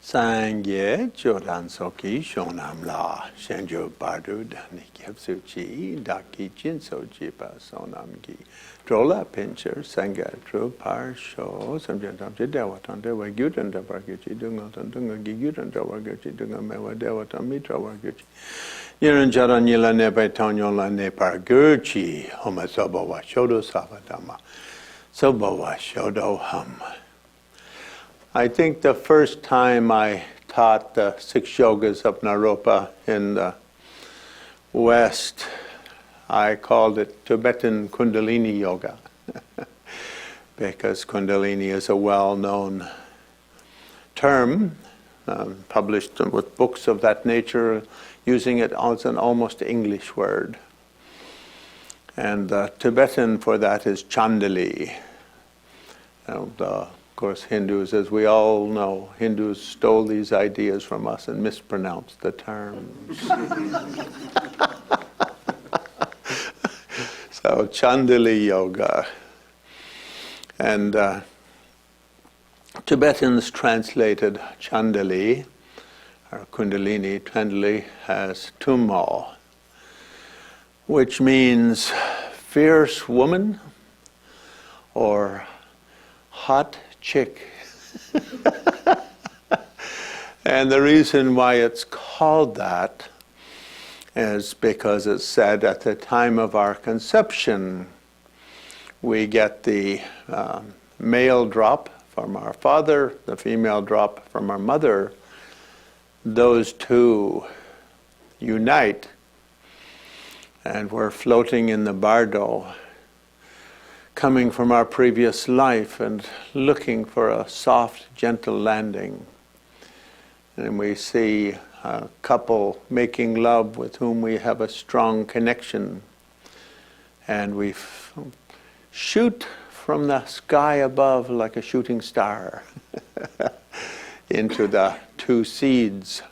Sangye Jodan Soki Shonam La Shenjo Bardu Dani Kyapsuchi Daki Jinso Jipa Sonamgi Drola Pincher Sanga Tru Par Sho Samjantam Dewatan Dewa Gutan Dabarguchi Dungotan Dunga Gigutan Dawarguchi Dunga Mewa Dewatan Mitra Warguchi Yiran Jaran Yila Nebe Tonyola Nepar Gurchi Homa Sobawa Shodo Savadama Sobawa Shodo Hum. I think the first time I taught the Six Yogas of Naropa in the West, I called it Tibetan Kundalini Yoga because Kundalini is a well-known term, published with books of that nature, using it as an almost English word. And the Tibetan for that is Chandali. Of course, Hindus, as we all know, Hindus stole these ideas from us and mispronounced the terms. So, Chandali Yoga. And Tibetans translated Chandali, or Kundalini, Chandali as tummo, which means fierce woman or hot chick. And the reason why it's called that is because it's said at the time of our conception we get the male drop from our father, the female drop from our mother. Those two unite and we're floating in the bardo, coming from our previous life and looking for a soft, gentle landing. And we see a couple making love with whom we have a strong connection. And we shoot from the sky above like a shooting star into the two seeds.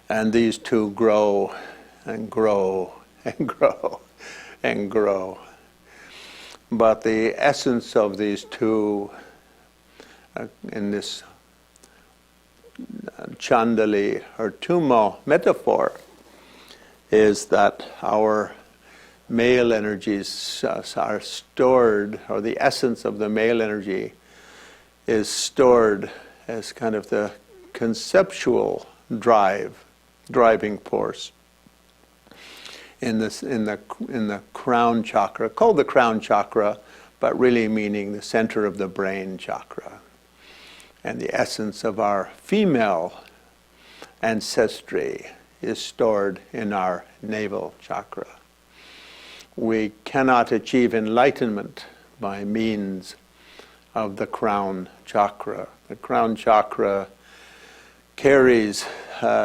And these two grow and grow and grow and grow. But the essence of these two, in this Chandali or tummo metaphor, is that our male energies are stored, or the essence of the male energy is stored as kind of the conceptual driving force in the crown chakra, called the crown chakra, but really meaning the center of the brain chakra. And the essence of our female ancestry is stored in our navel chakra. We cannot achieve enlightenment by means of the crown chakra. The crown chakra carries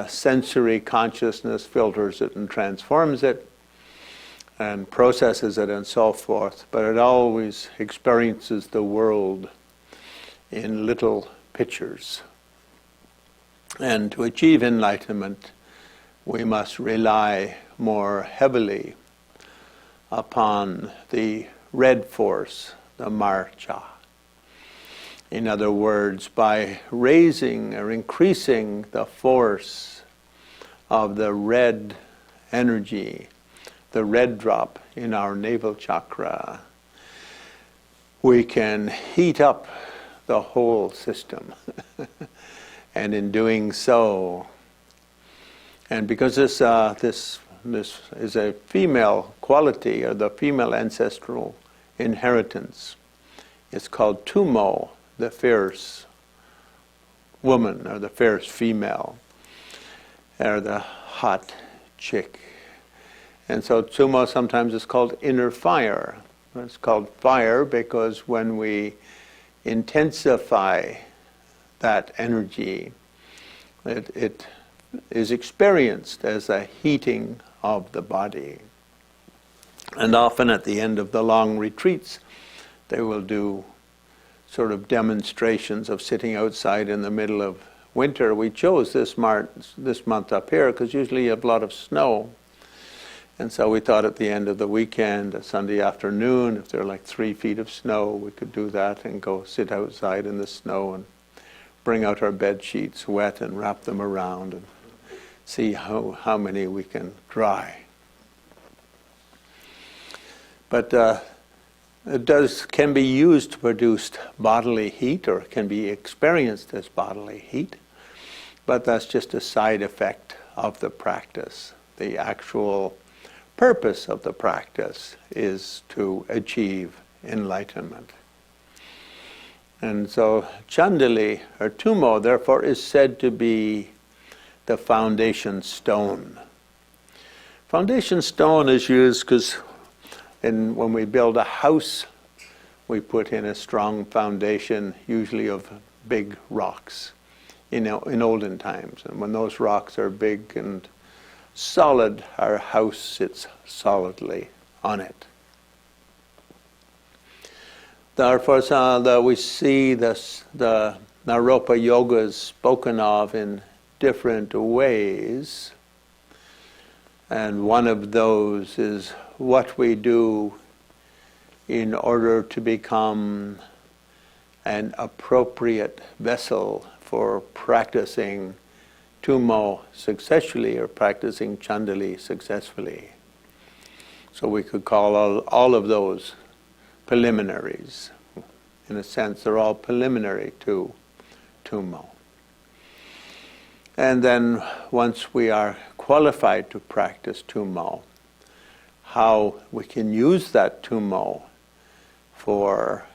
sensory consciousness, filters it and transforms it, and processes it and so forth, but it always experiences the world in little pictures. And to achieve enlightenment, we must rely more heavily upon the red force, the marcha. In other words, by raising or increasing the force of the red energy, the red drop in our navel chakra, we can heat up the whole system. And in doing so, and because this is a female quality, or the female ancestral inheritance, it's called tummo, the fierce woman, or the fierce female, or the hot chick. And so tummo sometimes is called inner fire. It's called fire because when we intensify that energy, it is experienced as a heating of the body. And often at the end of the long retreats, they will do sort of demonstrations of sitting outside in the middle of winter. We chose this month up here because usually you have a lot of snow. And so we thought at the end of the weekend, a Sunday afternoon, if there are like 3 feet of snow, we could do that and go sit outside in the snow and bring out our bed sheets wet and wrap them around and see how many we can dry. But can be used to produce bodily heat, or can be experienced as bodily heat, but that's just a side effect of the practice. The actual purpose of the practice is to achieve enlightenment. And so Chandali, or tummo, therefore, is said to be the foundation stone. Foundation stone is used because when we build a house, we put in a strong foundation, usually of big rocks in olden times. And when those rocks are big and solid, our house sits solidly on it. Therefore, we see the Naropa yogas spoken of in different ways. And one of those is what we do in order to become an appropriate vessel for practicing tummo successfully, or practicing Chandali successfully. So we could call all of those preliminaries. In a sense, they're all preliminary to tummo. And then once we are qualified to practice tummo, how we can use that tummo for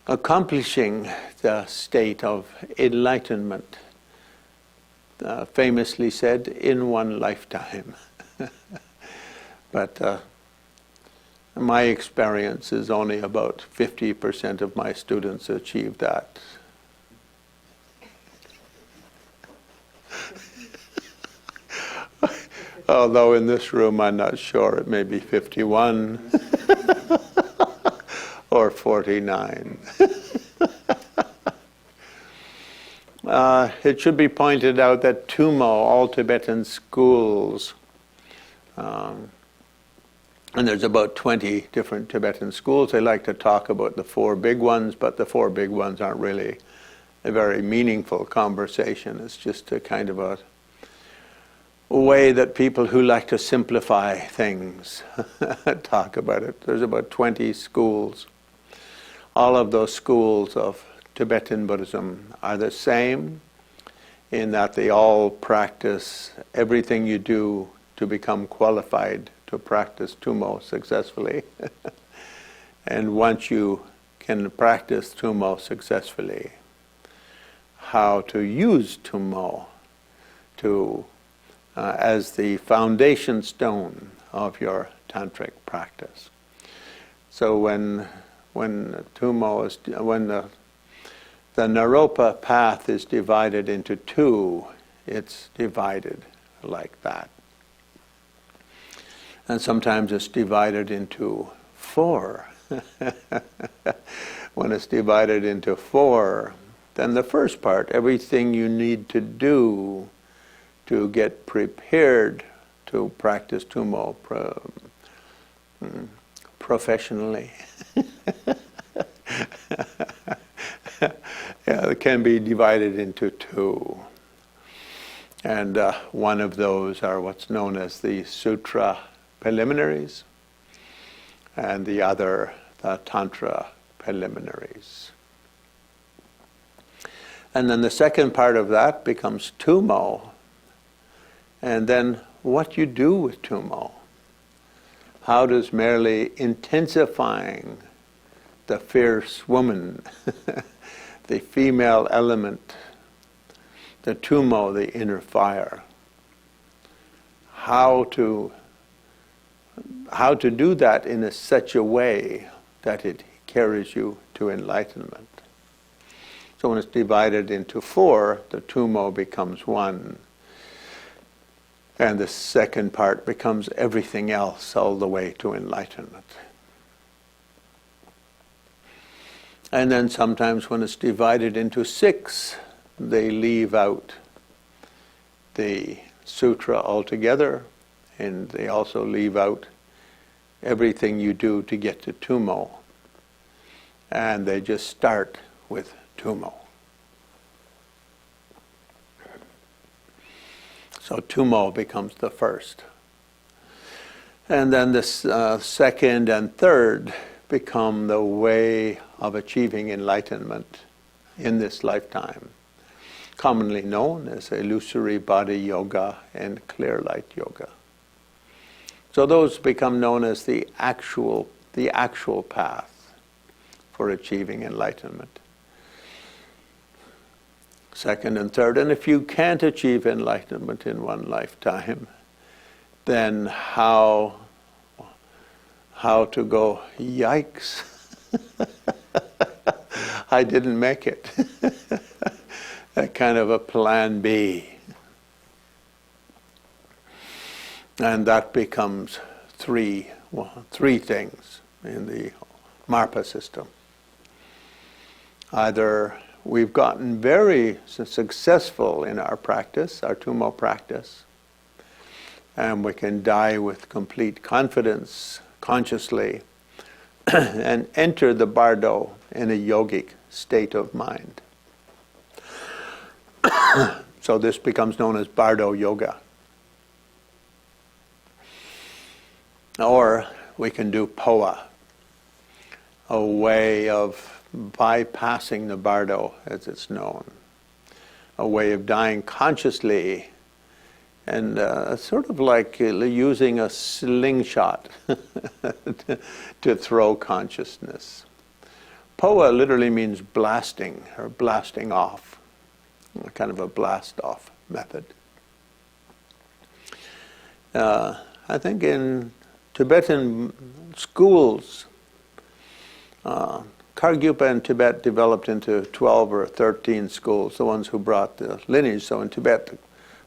accomplishing the state of enlightenment, famously said, in one lifetime. But my experience is only about 50% of my students achieve that. Although in this room I'm not sure, it may be 51 or 49. It should be pointed out that tummo, all Tibetan schools, and there's about 20 different Tibetan schools. They like to talk about the 4 big ones, but the 4 big ones aren't really a very meaningful conversation. It's just a kind of a way that people who like to simplify things talk about it. There's about 20 schools. All of those schools of Tibetan Buddhism are the same in that they all practice everything you do to become qualified to practice tummo successfully. And once you can practice tummo successfully, how to use tummo as the foundation stone of your tantric practice. So when the Naropa path is divided into 2, it's divided like that. And sometimes it's divided into 4. When it's divided into 4, then the first part, everything you need to do to get prepared to practice tummo professionally. Yeah, it can be divided into 2. And one of those are what's known as the sutra preliminaries, and the other, the tantra preliminaries. And then the second part of that becomes tummo, and then what you do with tummo. How does merely intensifying the fierce woman, the female element, the tummo, the inner fire, how to do that in such a way that it carries you to enlightenment. So when it's divided into 4, the tummo becomes 1. And the second part becomes everything else all the way to enlightenment. And then sometimes when it's divided into 6, they leave out the sutra altogether, and they also leave out everything you do to get to tummo. And they just start with tummo. So tummo becomes the first. And then the second and third become the way of achieving enlightenment in this lifetime, commonly known as illusory body yoga and clear light yoga. So those become known as the actual path for achieving enlightenment. Second and third, and if you can't achieve enlightenment in one lifetime, then how to go, yikes, I didn't make it. A kind of a plan B. And that becomes three things in the Marpa system. Either we've gotten very successful in our practice, our tummo practice, and we can die with complete confidence, consciously, and enter the bardo in a yogic state of mind. So this becomes known as bardo yoga. Or we can do poa, a way of bypassing the bardo as it's known, a way of dying consciously, and sort of like using a slingshot to throw consciousness. Poa literally means blasting or blasting off, kind of a blast off method. I think in Tibetan schools, Kargyupa in Tibet developed into 12 or 13 schools, the ones who brought the lineage. So in Tibet,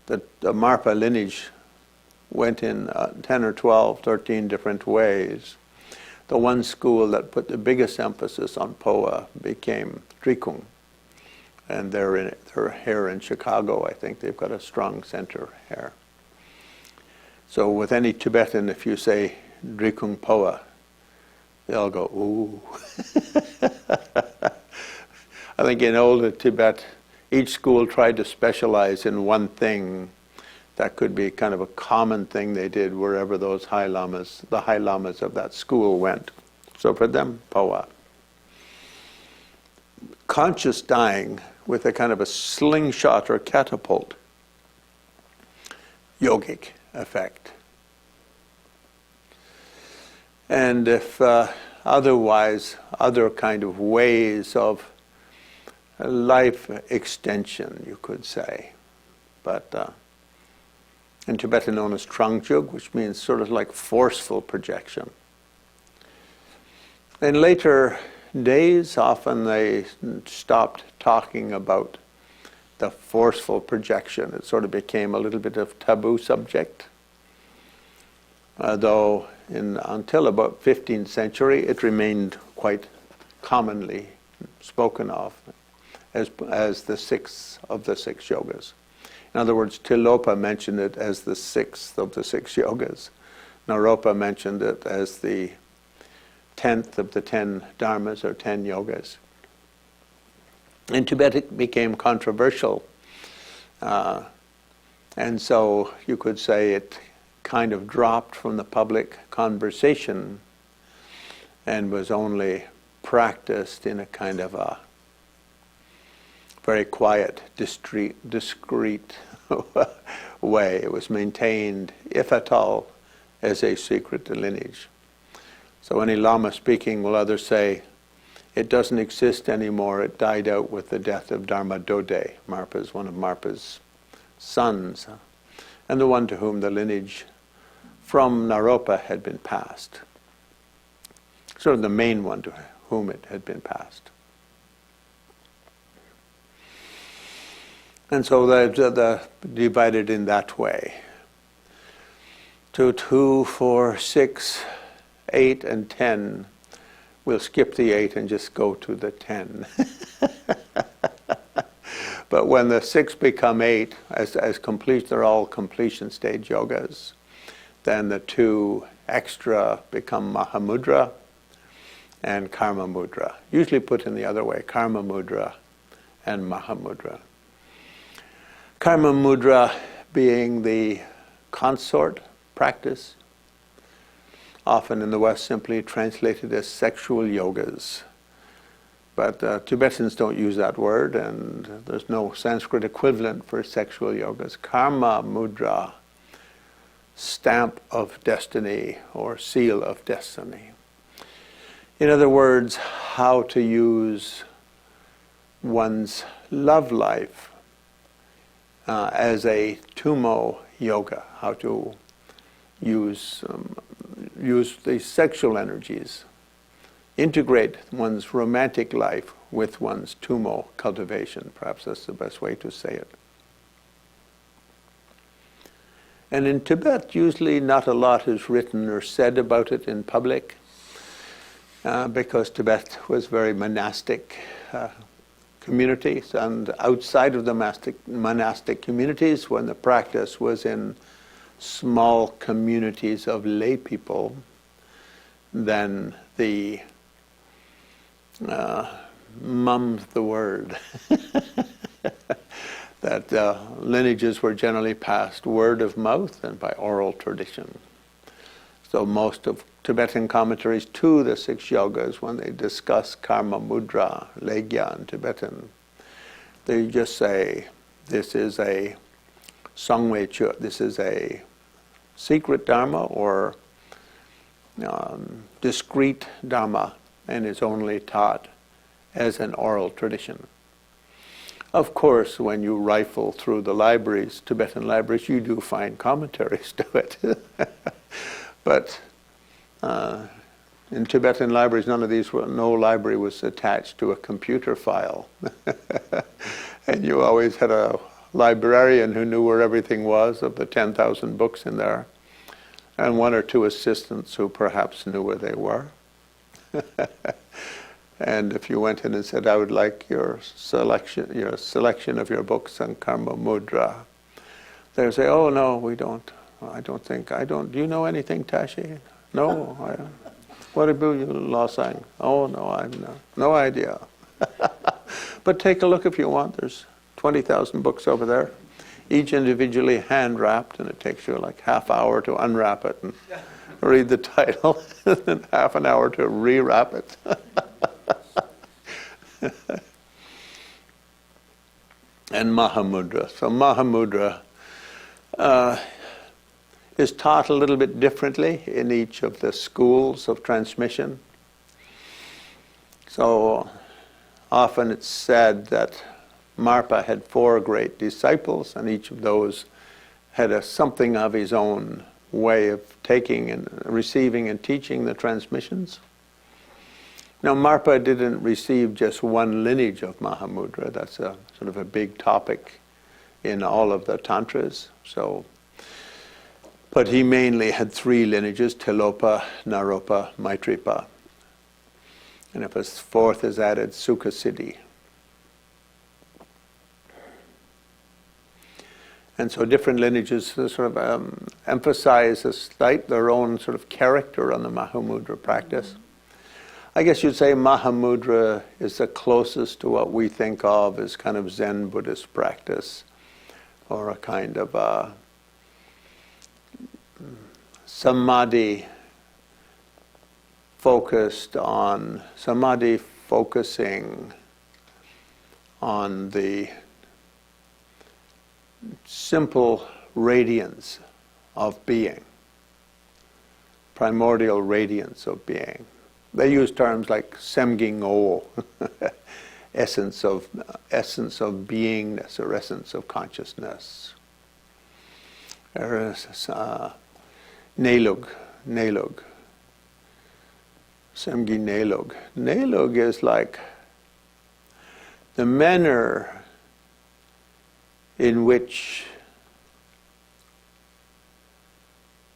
the Marpa lineage went in 10 or 12, 13 different ways. The one school that put the biggest emphasis on poa became Drikung. And they're here in Chicago, I think. They've got a strong center here. So with any Tibetan, if you say Drikung poa, they'll go, ooh. I think in older Tibet, each school tried to specialize in one thing that could be kind of a common thing they did wherever those the high lamas of that school went. So for them, poa. Conscious dying with a kind of a slingshot or catapult, yogic effect. And if otherwise, other kind of ways of life extension, you could say. But in Tibetan known as Trangjug, which means sort of like forceful projection. In later days, often they stopped talking about the forceful projection. It sort of became a little bit of taboo subject. Though until about 15th century, it remained quite commonly spoken of as the sixth of the six yogas. In other words, Tilopa mentioned it as the sixth of the six yogas. Naropa mentioned it as the 10th of the 10 dharmas or 10 yogas. In Tibet it became controversial, and so you could say it kind of dropped from the public conversation and was only practiced in a kind of a very quiet, discreet way. It was maintained, if at all, as a secret lineage. So any Lama speaking will either say, it doesn't exist anymore, it died out with the death of Dharma Dode. Marpa's one of Marpa's sons, and the one to whom the lineage from Naropa had been passed. Sort of the main one to whom it had been passed. And so they're divided in that way. 2, 4, 6, 8, and 10. We'll skip the 8 and just go to the 10. But when the 6 become 8, as complete, they're all completion stage yogas. Then the 2 extra become Mahamudra and Karma Mudra. Usually put in the other way, Karma Mudra and Mahamudra. Karma Mudra being the consort practice, often in the West simply translated as sexual yogas. But Tibetans don't use that word, and there's no Sanskrit equivalent for sexual yogas. Karma Mudra, stamp of destiny or seal of destiny. In other words, how to use one's love life as a tummo yoga, how to use the sexual energies, integrate one's romantic life with one's tummo cultivation. Perhaps that's the best way to say it. And in Tibet, usually not a lot is written or said about it in public, because Tibet was very monastic communities, and outside of the monastic communities, when the practice was in small communities of lay people, then the mum's the word. That lineages were generally passed word of mouth and by oral tradition. So most of Tibetan commentaries to the Six Yogas, when they discuss Karma Mudra, Legya in Tibetan, they just say, this is a Sangwe Chu, this is a secret Dharma or discrete Dharma, and is only taught as an oral tradition. Of course, when you rifle through the libraries, Tibetan libraries, you do find commentaries to it. But in Tibetan libraries, no library was attached to a computer file. And you always had a librarian who knew where everything was of the 10,000 books in there, and one or two assistants who perhaps knew where they were. And if you went in and said, I would like your selection of your books on Karma Mudra, they would say, oh no, we don't. Do you know anything, Tashi? No. What about you, Losang? Oh no, I have no idea. But take a look if you want. There's 20,000 books over there, each individually hand wrapped, and it takes you like half hour to unwrap it and read the title, and then half an hour to rewrap it. And Mahamudra. So Mahamudra is taught a little bit differently in each of the schools of transmission. So often it's said that Marpa had 4 great disciples, and each of those had something of his own way of taking and receiving and teaching the transmissions. Now, Marpa didn't receive just one lineage of Mahamudra. That's a sort of a big topic in all of the tantras. But he mainly had 3 lineages: Tilopa, Naropa, Maitripa. And if a 4th is added, Sukhasiddhi. And so different lineages sort of emphasize their own sort of character on the Mahamudra practice. I guess you'd say Mahamudra is the closest to what we think of as kind of Zen Buddhist practice, or a kind of samadhi focusing on the simple radiance of being, primordial radiance of being. They use terms like semging o, essence of beingness or essence of consciousness. There is nelug, semgi nelug. Nelug is like the manner in which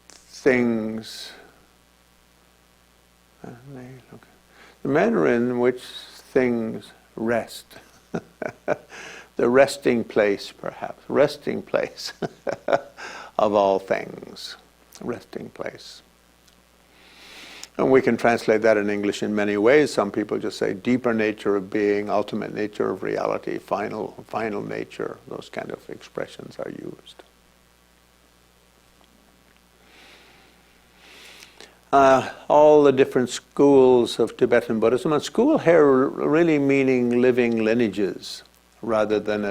things, the manner in which things rest, the resting place, perhaps, resting place of all things, resting place. And we can translate that in English in many ways. Some people just say deeper nature of being, ultimate nature of reality, final nature. Those kind of expressions are used. All the different schools of Tibetan Buddhism, and school here really meaning living lineages, rather than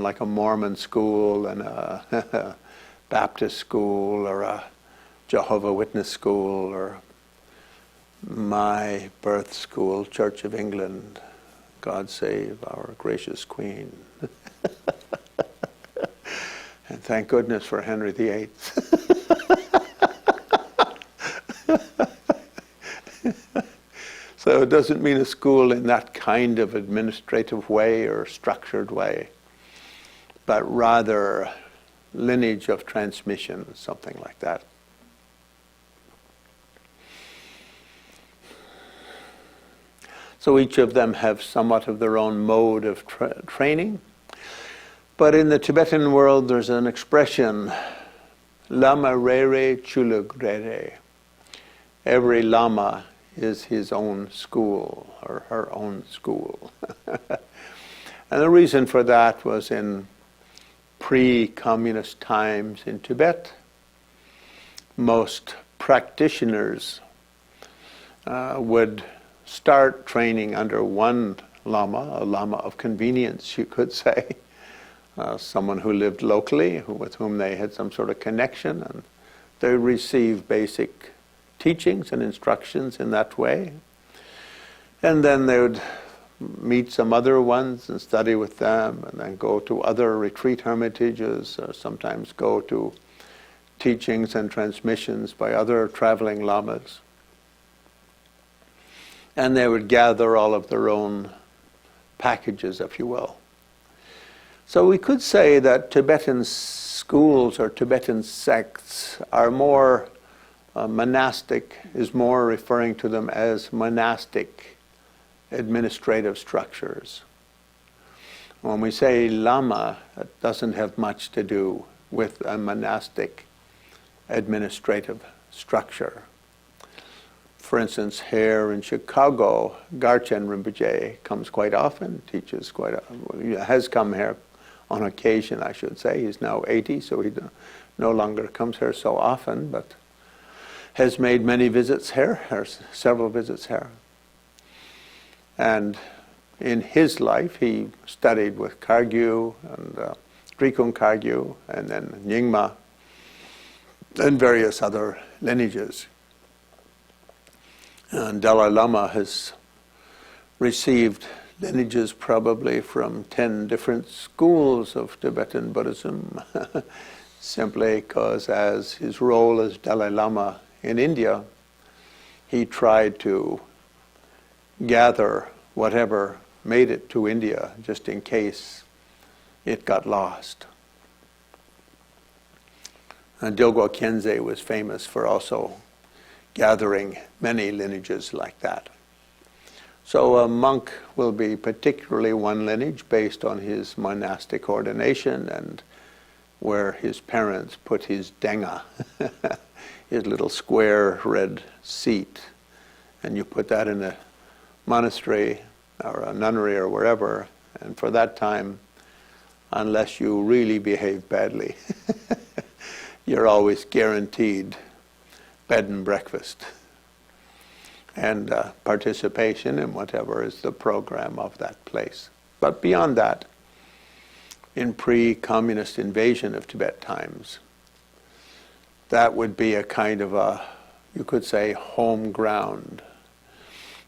like a Mormon school and a Baptist school or a Jehovah's Witness school or my birth school, Church of England. God save our gracious Queen. And thank goodness for Henry VIII. So it doesn't mean a school in that kind of administrative way or structured way, but rather lineage of transmission, something like that. So each of them have somewhat of their own mode of training. But in the Tibetan world there's an expression, Lama Rere Chulug Rere. Every Lama is his own school, or her own school. And the reason for that was in pre-communist times in Tibet, most practitioners would start training under one Lama, a Lama of convenience, you could say, someone who lived locally, with whom they had some sort of connection, and they received basic teachings and instructions in that way. And then they would meet some other ones and study with them, and then go to other retreat hermitages, or sometimes go to teachings and transmissions by other traveling lamas. And they would gather all of their own packages, if you will. So we could say that Tibetan schools or Tibetan sects are more monastic, is more referring to them as monastic administrative structures. When we say Lama, it doesn't have much to do with a monastic administrative structure. For instance, here in Chicago, Garchen Rinpoche comes quite often, teaches has come here on occasion, I should say. He's now 80, so he no longer comes here so often, but has made many visits here, or several visits here. And in his life, he studied with Kagyu and Drikung Kagyu, and then Nyingma, and various other lineages. And Dalai Lama has received lineages probably from 10 different schools of Tibetan Buddhism, simply because as his role as Dalai Lama in India, he tried to gather whatever made it to India, just in case it got lost. And Dilgo Khyentse was famous for also gathering many lineages like that. So a monk will be particularly one lineage based on his monastic ordination and where his parents put his denga, his little square red seat. And you put that in a monastery or a nunnery or wherever, and for that time, unless you really behave badly, you're always guaranteed bed and breakfast and participation in whatever is the program of that place. But beyond that, in pre-communist invasion of Tibet times, that would be a kind of a, you could say, home ground.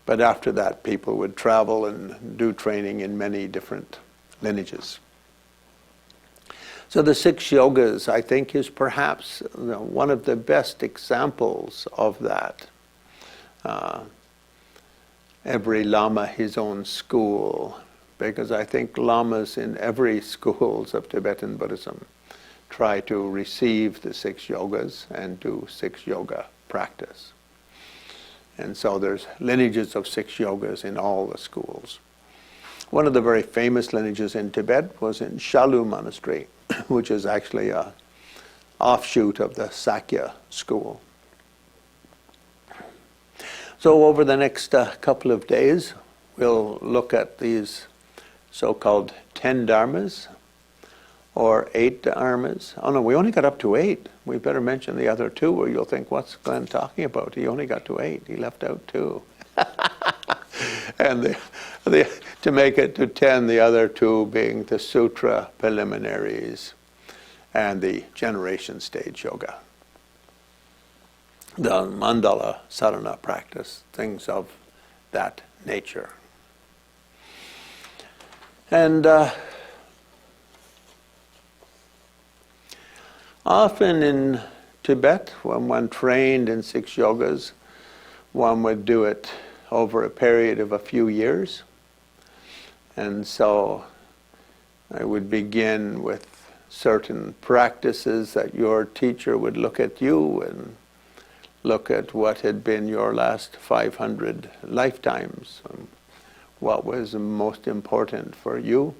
But after that, people would travel and do training in many different lineages. So the Six Yogas, I think, is perhaps one of the best examples of that. Every Lama his own school, because I think Lamas in every schools of Tibetan Buddhism try to receive the Six Yogas and do Six Yoga practice. And so there's lineages of Six Yogas in all the schools. One of the very famous lineages in Tibet was in Shalu Monastery, which is actually an offshoot of the Sakya school. So over the next couple of days, we'll look at these so-called 10 dharmas, or 8 dharmas. Oh no, we only got up to 8. We better mention the other 2, or you'll think, what's Glenn talking about? He only got to 8. He left out 2. And to make it to 10, the other 2 being the sutra preliminaries and the generation stage yoga, the mandala sadhana practice, things of that nature. And often in Tibet, when one trained in 6 yogas, one would do it over a period of a few years. And so I would begin with certain practices that your teacher would look at you and look at what had been your last 500 lifetimes, what was most important for you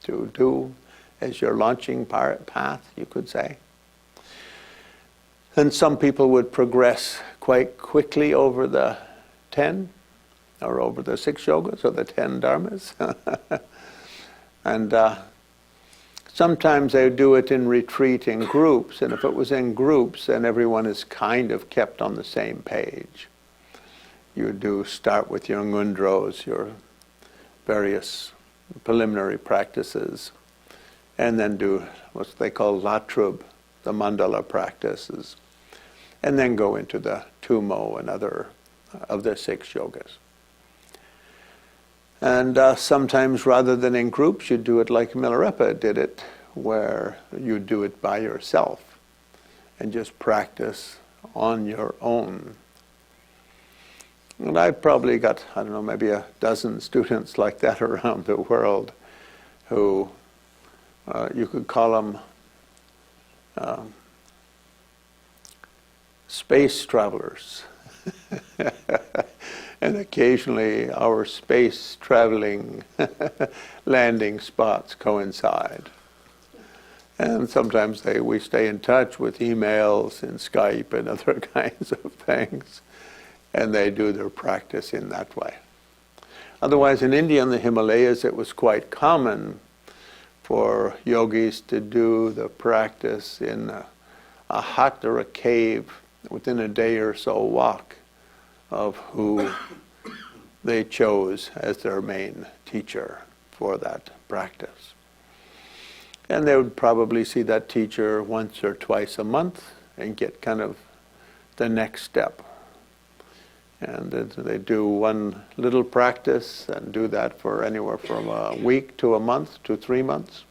to do as your launching path, you could say. And some people would progress quite quickly over the 10, or over the 6 yogas, or the 10 dharmas. And sometimes they would do it in retreat in groups, and if it was in groups, then everyone is kind of kept on the same page. You start with your ngundros, your various preliminary practices, and then do what they call latrub, the mandala practices, and then go into the tummo and other of the 6 yogas. And sometimes rather than in groups, you do it like Milarepa did it, where you do it by yourself and just practice on your own. And I've probably got, I don't know, maybe a dozen students like that around the world who you could call them space travelers. And occasionally our space traveling landing spots coincide. And sometimes we stay in touch with emails and Skype and other kinds of things. And they do their practice in that way. Otherwise, in India and the Himalayas, it was quite common for yogis to do the practice in a hut or a cave within a day or so walk of who they chose as their main teacher for that practice. And they would probably see that teacher once or twice a month and get kind of the next step. And they do one little practice and do that for anywhere from a week to a month to 3 months,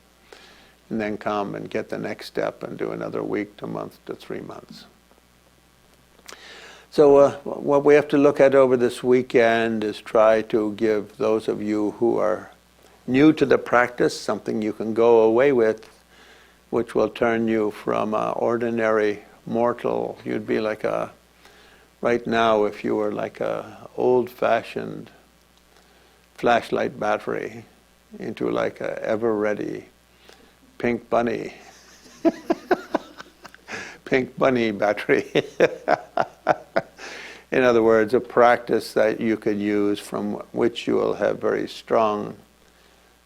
and then come and get the next step and do another week to month to 3 months. So what we have to look at over this weekend is try to give those of you who are new to the practice something you can go away with, which will turn you from an ordinary mortal. You'd be like right now, if you were like a old-fashioned flashlight battery, into like a ever-ready pink bunny. Pink bunny battery. In other words, a practice that you could use from which you will have very strong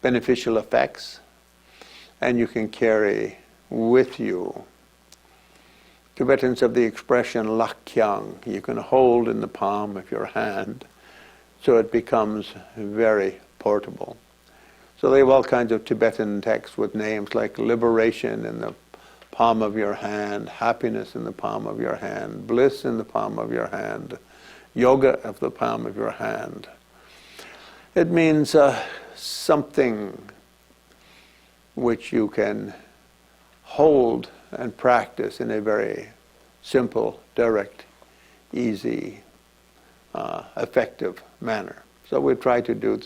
beneficial effects, and you can carry with you. Tibetans have the expression lakkyang, you can hold in the palm of your hand, so it becomes very portable. So they have all kinds of Tibetan texts with names like liberation in the palm of your hand, happiness in the palm of your hand, bliss in the palm of your hand, yoga of the palm of your hand. It means something which you can hold and practice in a very simple, direct, easy, effective manner. So we'll try to do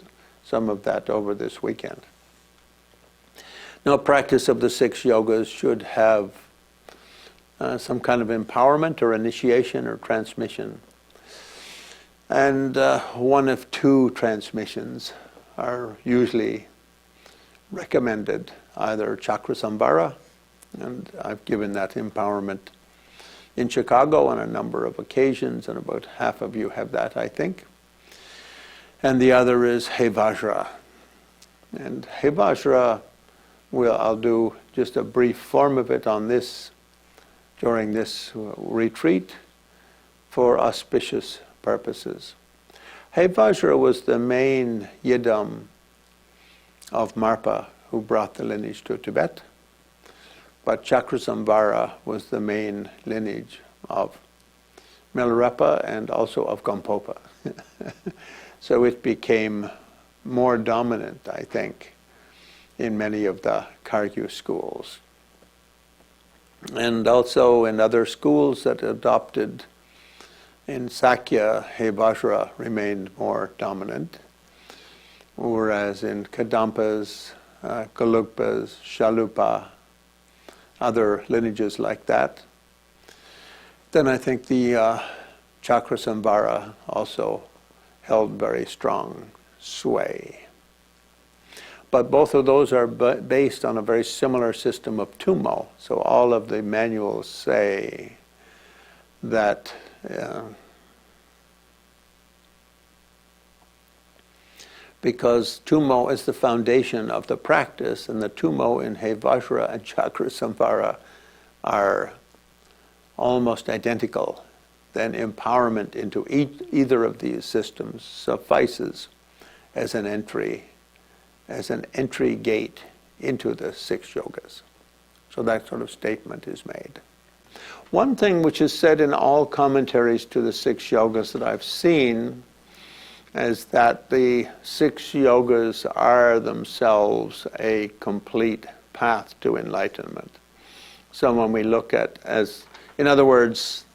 some of that over this weekend. Now, practice of the 6 yogas should have some kind of empowerment or initiation or transmission. And one of 2 transmissions are usually recommended, either chakra sambhara, and I've given that empowerment in Chicago on a number of occasions, and about half of you have that, I think. And the other is He Vajra. And He Vajra, I'll do just a brief form of it on this during this retreat for auspicious purposes. He Vajra was the main yidam of Marpa who brought the lineage to Tibet, but Chakrasamvara was the main lineage of Milarepa and also of Gampopa. So it became more dominant, I think, in many of the Kagyu schools. And also in other schools that adopted in Sakya, He Vajra remained more dominant, whereas in Kadampas, Gelugpas, Shalupa, other lineages like that, then I think the Chakrasamvara also held very strong sway. But both of those are based on a very similar system of tummo. So all of the manuals say that because tummo is the foundation of the practice, and the tummo in He Vajra and Chakrasamvara are almost identical, then empowerment into either of these systems suffices as an entry gate into the six yogas. So that sort of statement is made. One thing which is said in all commentaries to the six yogas that I've seen is that the six yogas are themselves a complete path to enlightenment. So when we look at in other words,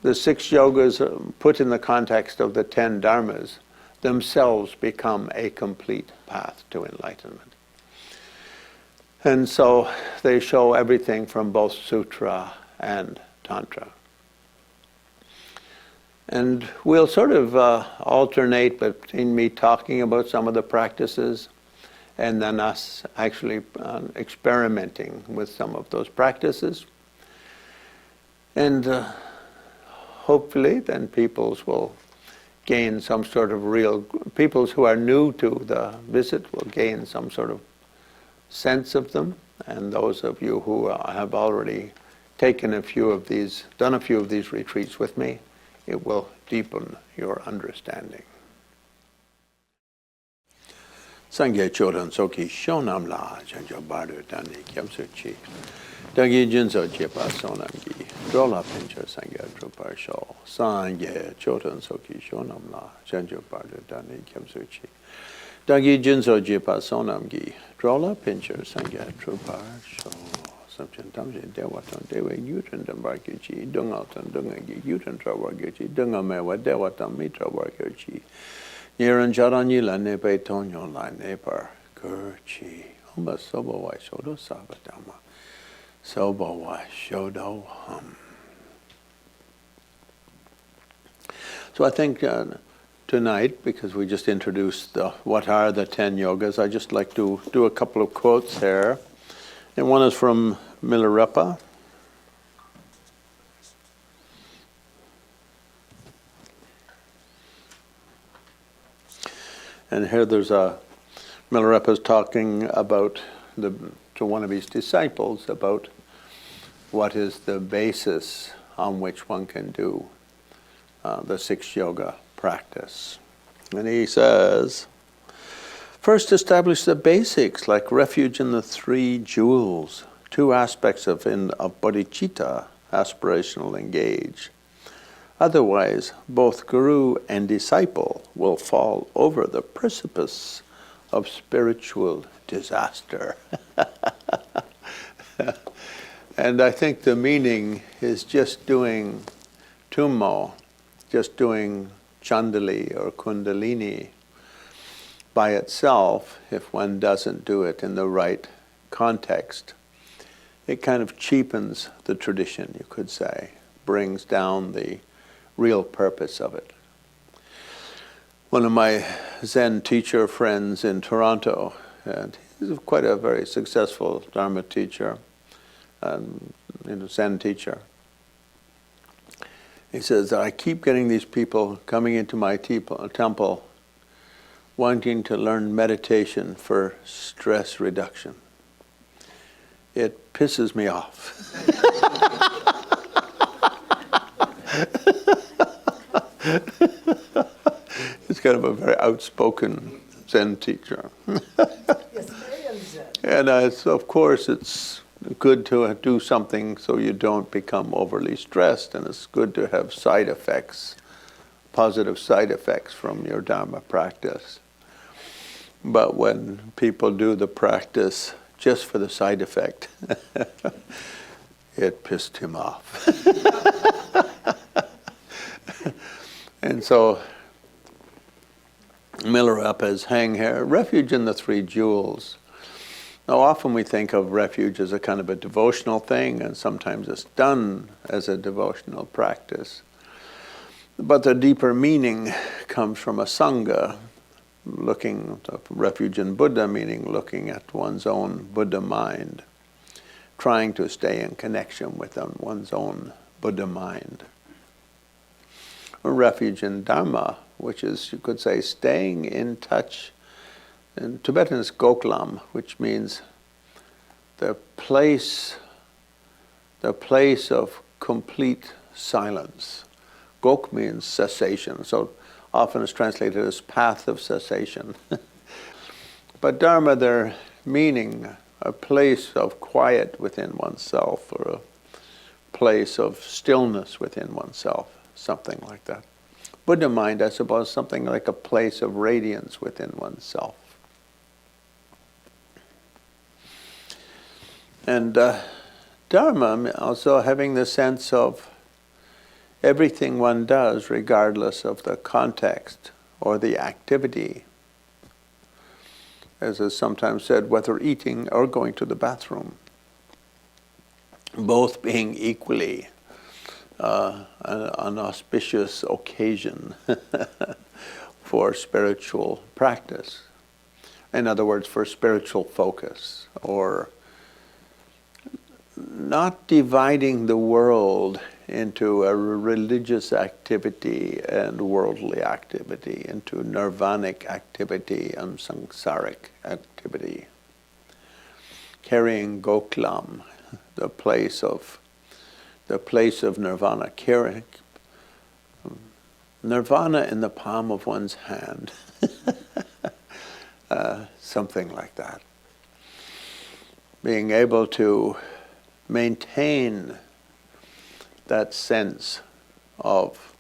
the six yogas put in the context of the 10 dharmas themselves become a complete path to enlightenment. And so they show everything from both sutra and tantra. And we'll sort of alternate between me talking about some of the practices and then us actually experimenting with some of those practices. And hopefully then peoples will gain some sort of peoples who are new to the visit will gain some sort of sense of them. And those of you who have already taken done a few of these retreats with me, it will deepen your understanding. Sangye Chodan Soki Shonam La Chanjo Bardo Dani Kyamsuchi Dagi Jinso Jepa Sonamgi Drola Pincher Sangye Drupar Shaw Sangye Chodan Soki Shonam La Chanjo Bardo Dani Kyamsuchi Dagi Jinso Jepa Sonamgi Drola Pincher Sangye Drupar Shaw Samchin Tamjin Dewatan Dewe Yutan Dambarkichi Dungaltan Dungagi Yutan Trawargichi Dungamewa Dewatan Mitra Wargichi Yeran Jaranyila Nebe Tonyo La Nepar Gurchi Humba Sobo Wai Shodo Sabatama Sobo Wai Shodo Hum. So I think tonight, because we just introduced what are the 10 yogas, I just like to do a couple of quotes here. And one is from Milarepa. And here there's Milarepa's talking about to one of his disciples about what is the basis on which one can do the six yoga practice. And he says, first establish the basics like refuge in the three jewels, two aspects of bodhicitta, aspirational engage. Otherwise, both guru and disciple will fall over the precipice of spiritual disaster. And I think the meaning is just doing tummo, just doing chandali or kundalini by itself, if one doesn't do it in the right context, it kind of cheapens the tradition, you could say, brings down the real purpose of it. One of my Zen teacher friends in Toronto, and he's quite a very successful Dharma teacher, Zen teacher, He says, I keep getting these people coming into my temple wanting to learn meditation for stress reduction. It pisses me off. He's kind of a very outspoken Zen teacher. Yes, very Zen. And of course, it's good to do something so you don't become overly stressed, and it's good to have side effects, positive side effects from your Dharma practice. But when people do the practice just for the side effect, it pissed him off. And so Milarepa's hang here, refuge in the three jewels. Now often we think of refuge as a kind of a devotional thing, and sometimes it's done as a devotional practice. But the deeper meaning comes from a sangha, looking at refuge in Buddha, meaning looking at one's own Buddha mind, trying to stay in connection with one's own Buddha mind. A refuge in Dharma, which is, you could say, staying in touch. In Tibetan it's Goklam, which means the place of complete silence. Gok means cessation, so often it's translated as path of cessation. But Dharma, their meaning, a place of quiet within oneself, or a place of stillness within oneself, something like that. Buddha mind, I suppose, something like a place of radiance within oneself. And Dharma also having the sense of everything one does, regardless of the context or the activity. As is sometimes said, whether eating or going to the bathroom, both being equally an auspicious occasion for spiritual practice. In other words, for spiritual focus, or not dividing the world into a religious activity and worldly activity, into nirvanic activity and samsaric activity. Carrying Goklam, the place of nirvana, carrying nirvana in the palm of one's hand, something like that. Being able to maintain that sense of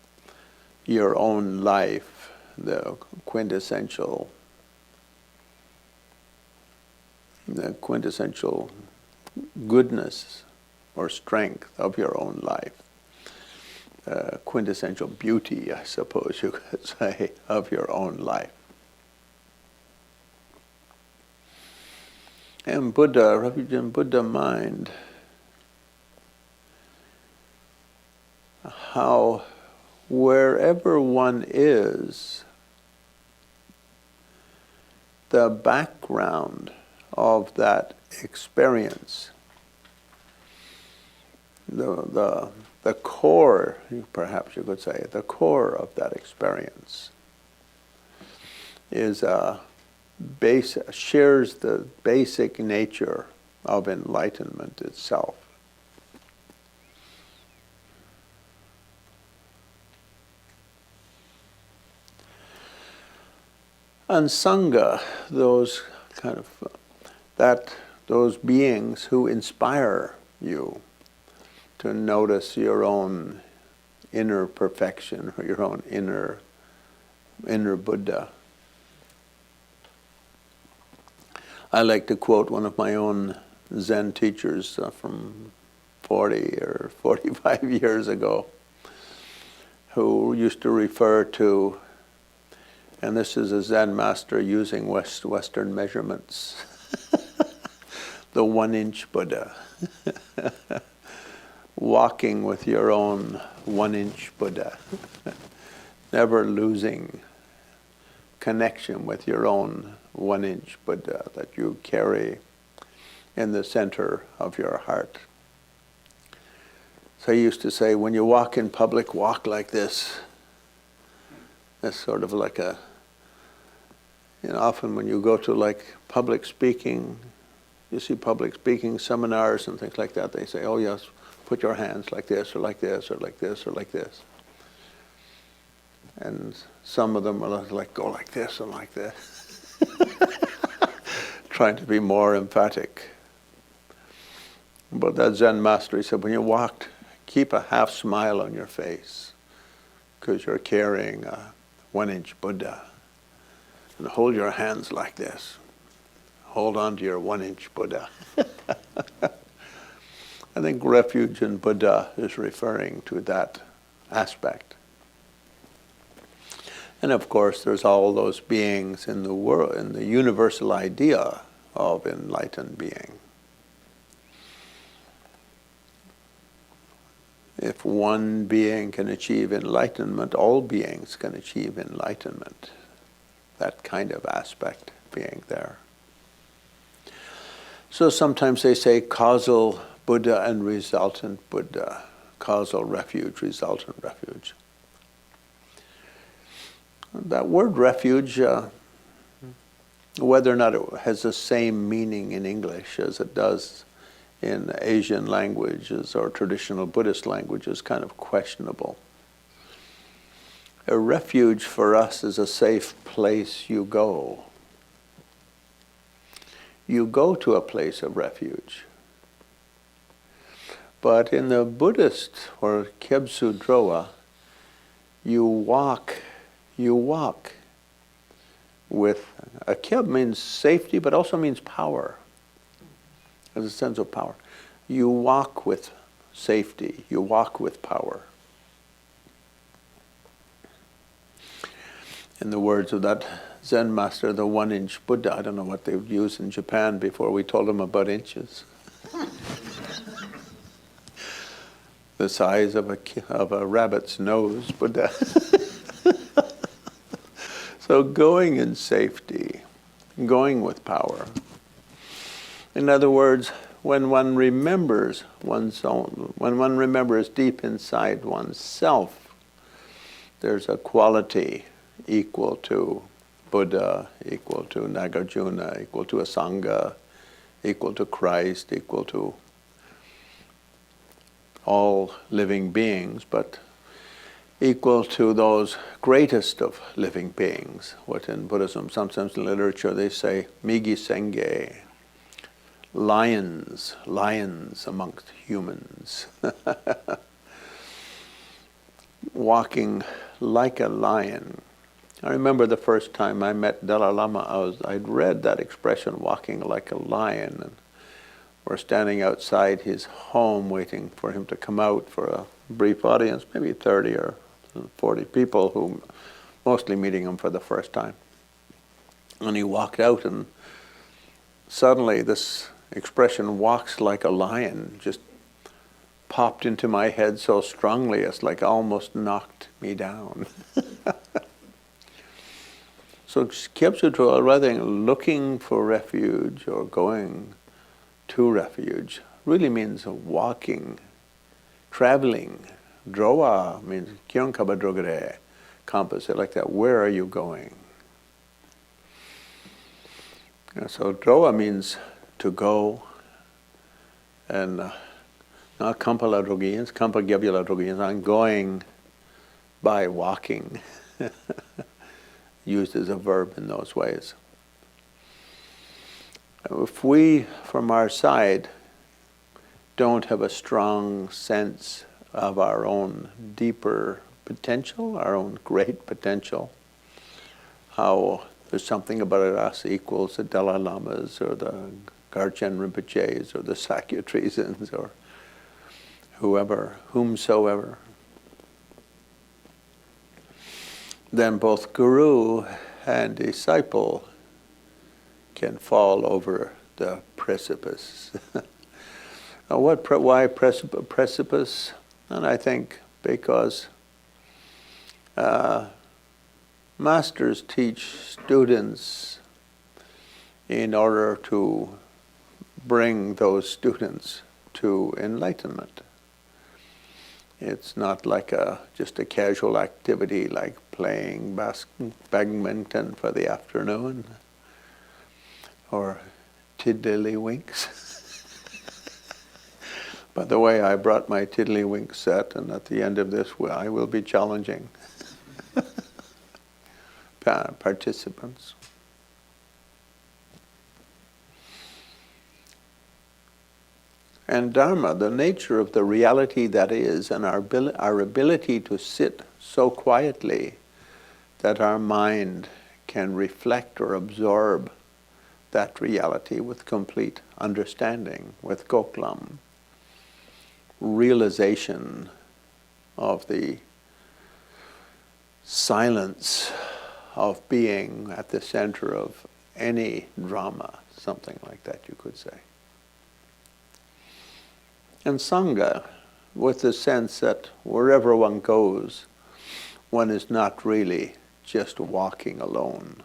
your own life, the quintessential goodness or strength of your own life, quintessential beauty, I suppose you could say, of your own life. And Buddha, refuge in Buddha mind, how wherever one is, the background of that experience, the core, perhaps you could say, the core of that experience is shares the basic nature of enlightenment itself. And Sangha, those beings who inspire you to notice your own inner perfection, or your own inner Buddha. I like to quote one of my own Zen teachers from 40 or 45 years ago, who used to refer to, and this is a Zen master using Western measurements, the 1-inch Buddha. Walking with your own 1-inch Buddha. Never losing connection with your own 1-inch Buddha that you carry in the center of your heart. So I used to say, when you walk in public, walk like this. That's sort of like a, often when you go to like public speaking, you see public speaking seminars and things like that, they say, oh yes, put your hands like this, or like this, or like this, or like this. And some of them are like, go like this and like this. Trying to be more emphatic. But that Zen master, he said, when you walk, keep a half smile on your face, because you're carrying a 1-inch Buddha. And hold your hands like this. Hold on to your 1-inch Buddha. I think refuge in Buddha is referring to that aspect. And of course, there's all those beings in the world, in the universal idea of enlightened being. If one being can achieve enlightenment, all beings can achieve enlightenment. That kind of aspect being there. So sometimes they say causal Buddha and resultant Buddha. Causal refuge, resultant refuge. That word refuge, whether or not it has the same meaning in English as it does in Asian languages or traditional Buddhist languages, kind of questionable. A refuge for us is a safe place you go. You go to a place of refuge. But in the Buddhist, or Kyebsu Drowa, you walk with, a kyeb means safety, but also means power. There's a sense of power. You walk with safety, you walk with power. In the words of that Zen master, the 1-inch Buddha, I don't know what they would use in Japan before we told them about inches. The size of a rabbit's nose, Buddha. So going in safety, going with power. In other words, when one remembers one's own, when one remembers deep inside oneself, there's a quality equal to Buddha, equal to Nagarjuna, equal to a Sangha, equal to Christ, equal to all living beings, but equal to those greatest of living beings. What in Buddhism, sometimes in literature they say, Migi Senge, lions amongst humans. Walking like a lion. I remember the first time I met Dalai Lama, I'd read that expression, walking like a lion, and we're standing outside his home waiting for him to come out for a brief audience, maybe 30 or 40 people, who mostly meeting him for the first time. And he walked out, and suddenly this expression, walks like a lion, just popped into my head so strongly it's like almost knocked me down. So Kyebsu Drowa, rather than looking for refuge or going to refuge, really means walking, traveling. Drowa means Kyong Kaba Drogare, compass, like that. Where are you going? So Drowa means to go, and not Kampala Drogins, Kampa Gyabula Drogins. I'm going by walking, used as a verb in those ways. If we, from our side, don't have a strong sense of our own deeper potential, our own great potential, how there's something about us equals the Dalai Lamas or the Garchen Rinpoches or the Sakya Trizins or whomsoever, then both guru and disciple can fall over the precipice. Now why precipice? And I think because masters teach students in order to bring those students to enlightenment. It's not like just a casual activity like playing badminton for the afternoon or tiddlywinks. By the way, I brought my tiddlywink set, and at the end of this I will be challenging participants. And Dharma, the nature of the reality that is, and our ability to sit so quietly that our mind can reflect or absorb that reality with complete understanding, with koklam, realization of the silence of being at the center of any drama, something like that you could say. And Sangha, with the sense that wherever one goes, one is not really just walking alone.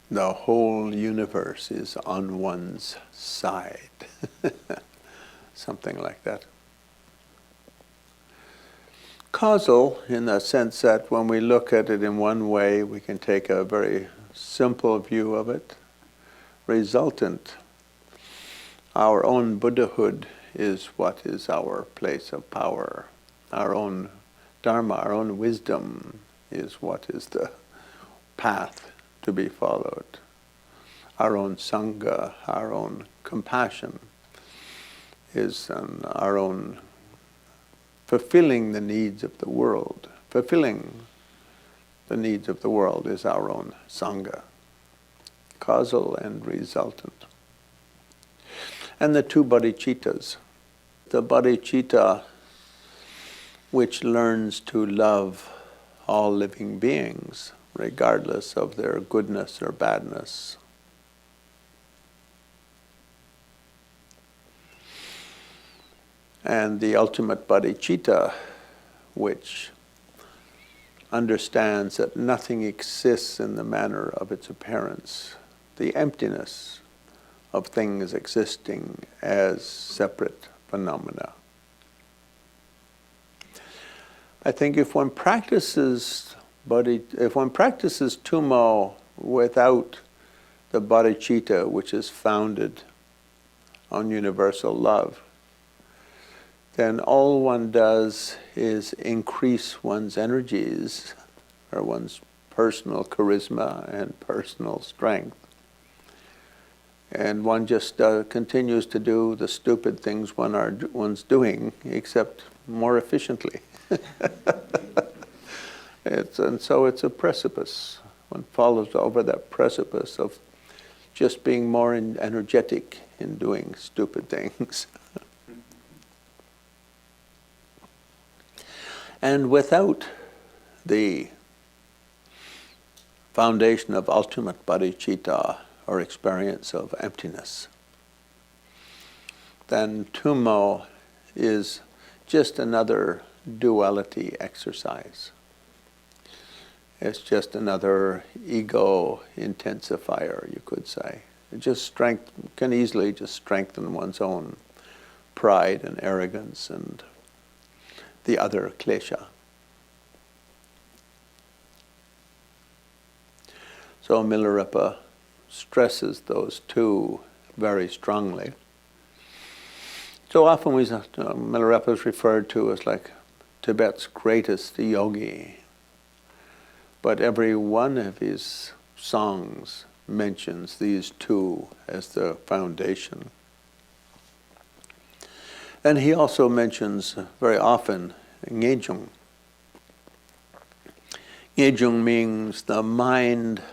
The whole universe is on one's side. Something like that. Causal, in the sense that when we look at it in one way, we can take a very simple view of it. Resultant, our own Buddhahood is what is our place of power. Our own Dharma, our own wisdom is what is the path to be followed. Our own Sangha, our own compassion is our own fulfilling the needs of the world. Fulfilling the needs of the world is our own Sangha. Causal and resultant. And the two bodhicittas. The bodhicitta which learns to love all living beings, regardless of their goodness or badness. And the ultimate bodhicitta, which understands that nothing exists in the manner of its appearance, the emptiness of things existing as separate phenomena. I think if one practices tummo without the bodhicitta, which is founded on universal love, then all one does is increase one's energies, or one's personal charisma and personal strength. And one just continues to do the stupid things one's doing, except more efficiently. And so it's a precipice. One follows over that precipice of just being more energetic in doing stupid things. And without the foundation of ultimate bodhicitta, or experience of emptiness, then tummo is just another duality exercise. It's just another ego intensifier, you could say. It can easily just strengthen one's own pride and arrogance and the other klesha. So Milarepa stresses those two very strongly. So often Milarepa is referred to as like Tibet's greatest yogi. But every one of his songs mentions these two as the foundation. And he also mentions very often Ngejung. Ngejung means the mind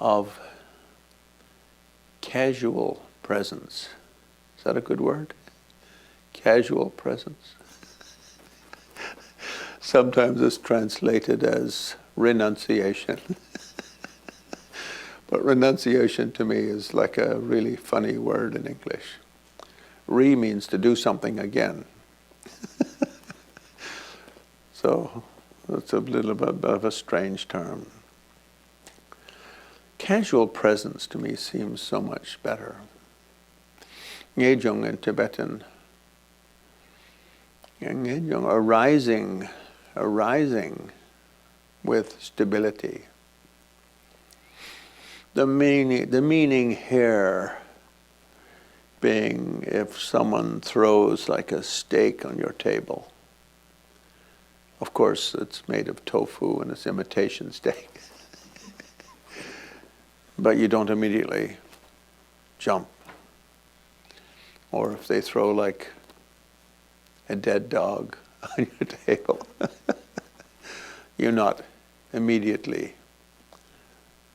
of casual presence. Is that a good word? Casual presence. Sometimes it's translated as renunciation. But renunciation to me is like a really funny word in English. Re means to do something again. So it's a little bit of a strange term. Casual presence to me seems so much better. Ngejung in Tibetan arising with stability. The meaning here being if someone throws like a steak on your table. Of course, it's made of tofu and it's imitation steak. But you don't immediately jump. Or if they throw like a dead dog on your table, you're not immediately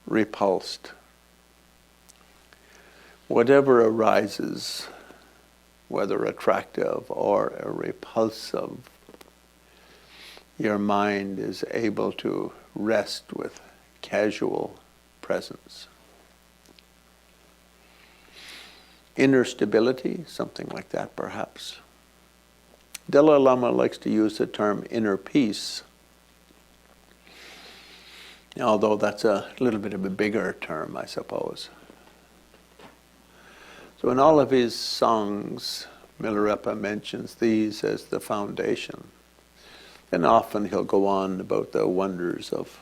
repulsed. Whatever arises, whether attractive or repulsive, your mind is able to rest with casual presence. Inner stability, something like that perhaps. Dalai Lama likes to use the term inner peace, although that's a little bit of a bigger term, I suppose. So in all of his songs, Milarepa mentions these as the foundation. And often he'll go on about the wonders of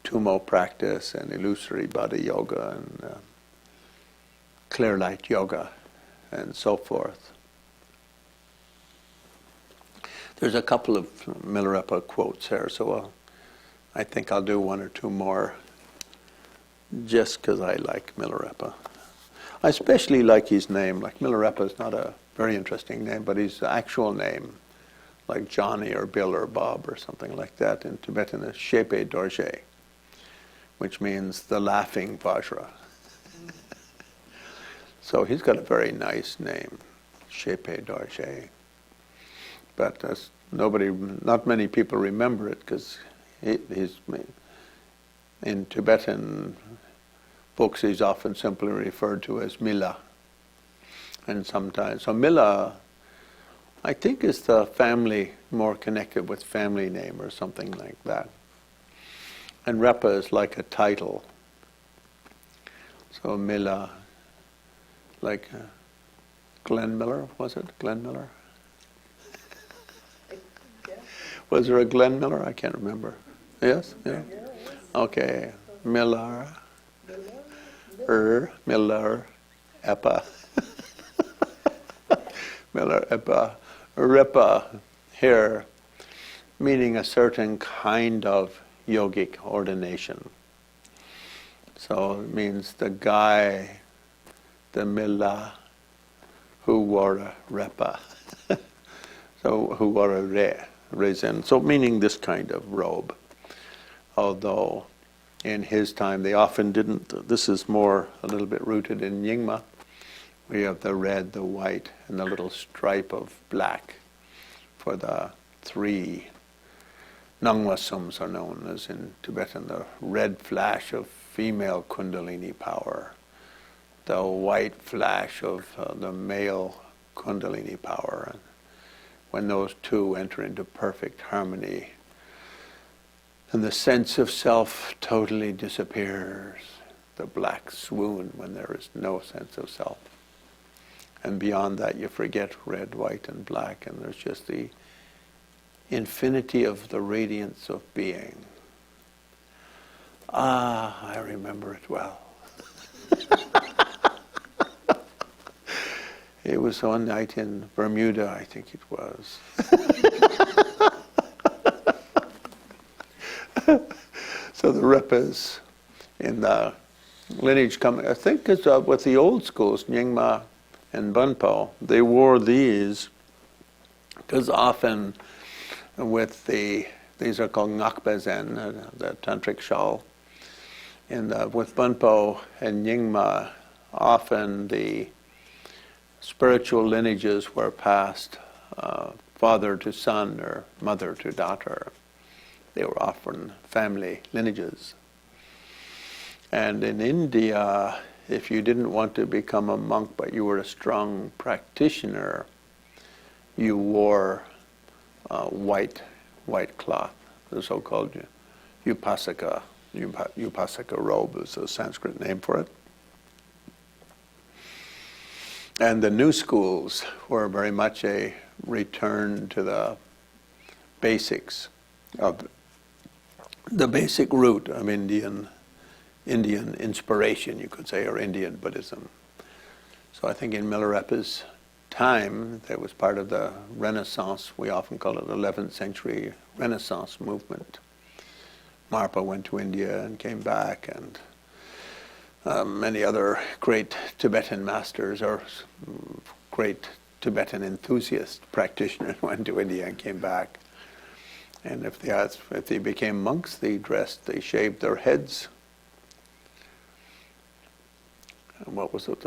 tummo practice and illusory body yoga and clear light yoga and so forth. There's a couple of Milarepa quotes here, so I think I'll do one or two more just because I like Milarepa. I especially like his name. Like Milarepa is not a very interesting name, but his actual name, like Johnny or Bill or Bob or something like that, in Tibetan is Shepe Dorje, which means the laughing Vajra. So he's got a very nice name, Shepe Dorje. But not many people remember it because he's in Tibetan books he's often simply referred to as Mila. And sometimes, so Mila, I think is the family, more connected with family name or something like that. And Repa is like a title. So Mila, like Glenn Miller, was it? Glenn Miller? Was there a Glenn Miller? I can't remember. Yes? Yeah. Okay. Miller. Miller. Epa. Miller Epa. Repa here, meaning a certain kind of yogic ordination. So it means the guy, the Milla, who wore a Repa. So who wore a resin. So meaning this kind of robe. Although in his time they often didn't. This is more a little bit rooted in Nyingma. We have the red, the white, and the little stripe of black for the three Nangwasums are known as in Tibetan, the red flash of female Kundalini power, the white flash of the male Kundalini power. And when those two enter into perfect harmony, and the sense of self totally disappears, the black swoon when there is no sense of self. And beyond that you forget red, white, and black, and there's just the infinity of the radiance of being. Ah, I remember it well. It was one night in Bermuda, I think it was. So the Repas in the lineage coming, I think it's with the old schools, Nyingma and Bunpo, they wore these because often with these are called ngakbezen, the tantric shawl, and with Bunpo and Nyingma, often the spiritual lineages were passed father to son or mother to daughter. They were often family lineages. And in India, if you didn't want to become a monk but you were a strong practitioner, you wore white cloth, the so-called upasaka. Upasaka robe is a Sanskrit name for it. And the new schools were very much a return to the basics of the basic root of Indian inspiration, you could say, or Indian Buddhism. So I think in Milarepa's time, that was part of the Renaissance. We often call it 11th century Renaissance movement. Marpa went to India and came back, and many other great Tibetan masters or great Tibetan enthusiast practitioners went to India and came back. And if they became monks, they shaved their heads. And what was it?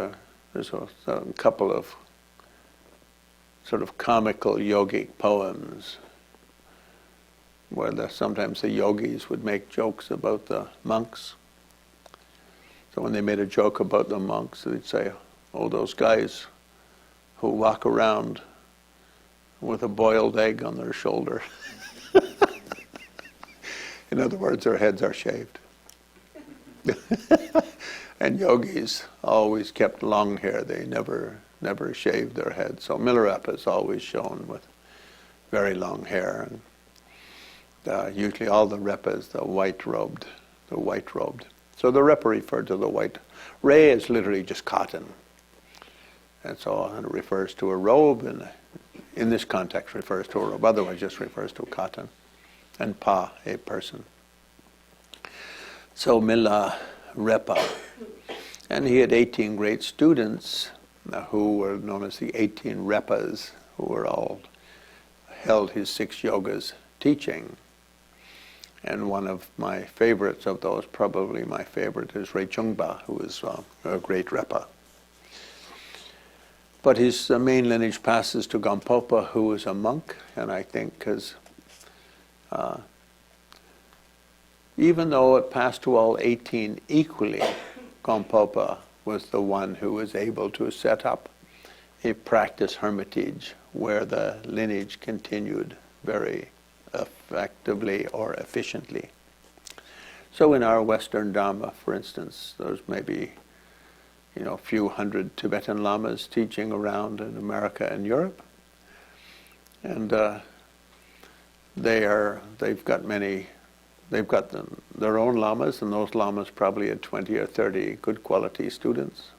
There's a couple of sort of comical yogic poems where sometimes the yogis would make jokes about the monks. So when they made a joke about the monks, they'd say, "Oh, those guys who walk around with a boiled egg on their shoulder." In other words, their heads are shaved. And yogis always kept long hair. They never shaved their heads. So Milarepa is always shown with very long hair. And usually all the repas, the white robed. So the repa referred to the white. Re is literally just cotton. And so it refers to a robe, and in this context refers to a robe. Otherwise just refers to cotton. And pa, a person. So Milarepa. And he had 18 great students who were known as the 18 Repas, who were all held his 6 yogas teaching. And one of my favorites of those, probably my favorite, is Rechungpa, who is a great Repa. But his main lineage passes to Gampopa, who is a monk, and I think because even though it passed to all 18 equally, Gampopa was the one who was able to set up a practice hermitage where the lineage continued very effectively or efficiently. So in our Western Dharma, for instance, there's maybe a few hundred Tibetan Lamas teaching around in America and Europe, and they've got their own Lamas, and those Lamas probably had 20 or 30 good quality students.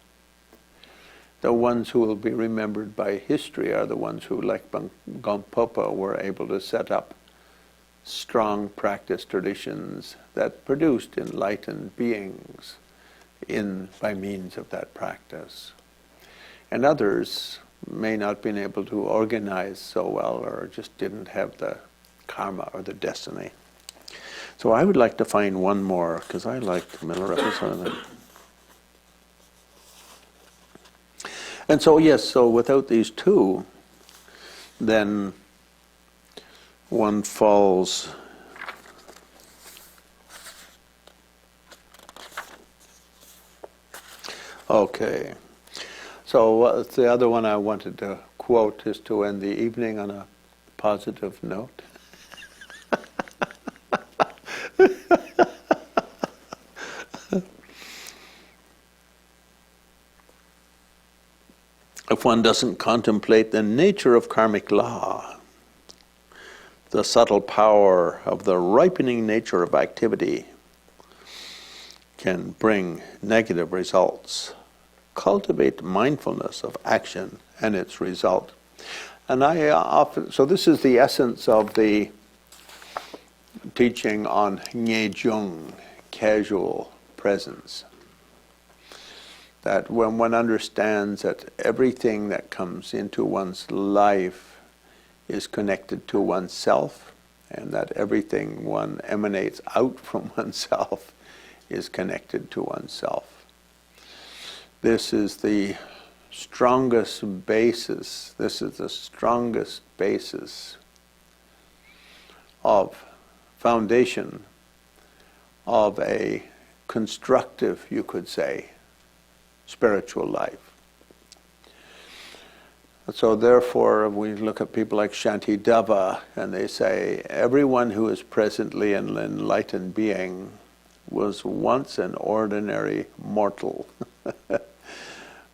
The ones who will be remembered by history are the ones who, like Gampopa, were able to set up strong practice traditions that produced enlightened beings by means of that practice. And others may not have been able to organize so well, or just didn't have the karma or the destiny. So I would like to find one more, because I like Milarepa. And so yes, so without these two, then one falls. Okay. So the other one I wanted to quote is to end the evening on a positive note. If one doesn't contemplate the nature of karmic law, the subtle power of the ripening nature of activity can bring negative results. Cultivate mindfulness of action and its result. And so this is the essence of the teaching on Ngejung, casual presence. That when one understands that everything that comes into one's life is connected to oneself, and that everything one emanates out from oneself is connected to oneself. This is the strongest basis. This is the strongest basis of foundation of a constructive, you could say, spiritual life. So therefore, we look at people like Shantideva, and they say, everyone who is presently an enlightened being was once an ordinary mortal.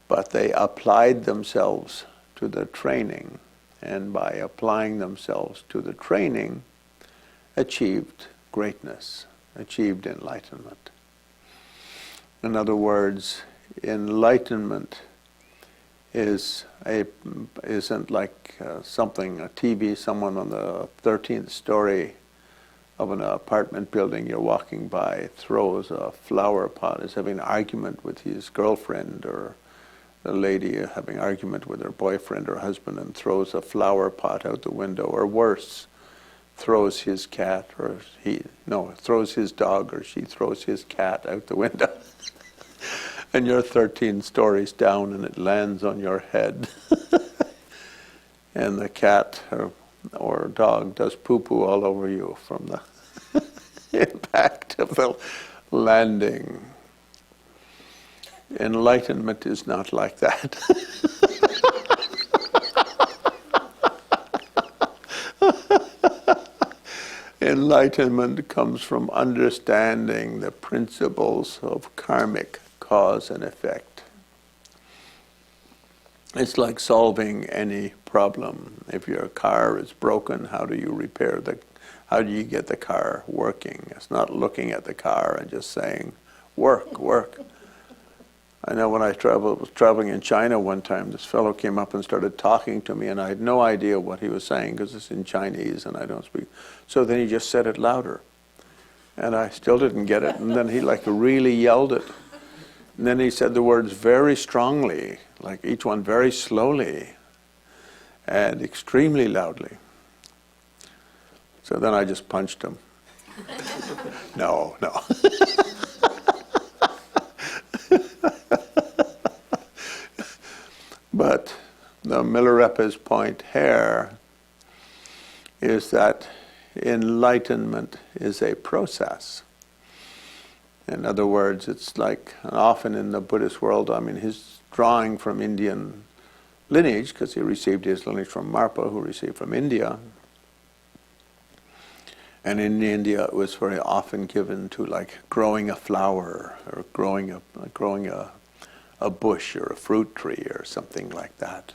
But they applied themselves to the training and by applying themselves to the training, achieved greatness, achieved enlightenment. In other words, enlightenment isn't like a TV, someone on the 13th story of an apartment building you're walking by throws a flower pot, is having an argument with his girlfriend, or a lady having an argument with her boyfriend or husband and throws a flower pot out the window, or worse, throws his cat, or throws his dog, or she throws his cat out the window. And you're 13 stories down and it lands on your head. And the cat or dog does poo-poo all over you from the impact of the landing. Enlightenment is not like that. Enlightenment comes from understanding the principles of karmic cause and effect. It's like solving any problem. If your car is broken, how do you get the car working? It's not looking at the car and just saying, work, work. I know when I was traveling in China one time, this fellow came up and started talking to me, and I had no idea what he was saying because it's in Chinese and I don't speak. So then he just said it louder. And I still didn't get it. And then he really yelled it. And then he said the words very strongly, like each one very slowly and extremely loudly. So then I just punched him. No. But the Milarepa's point here is that enlightenment is a process. In other words, it's like often in the Buddhist world, he's drawing from Indian lineage because he received his lineage from Marpa, who received from India. And in India, it was very often given to like growing a flower or growing a bush or a fruit tree or something like that.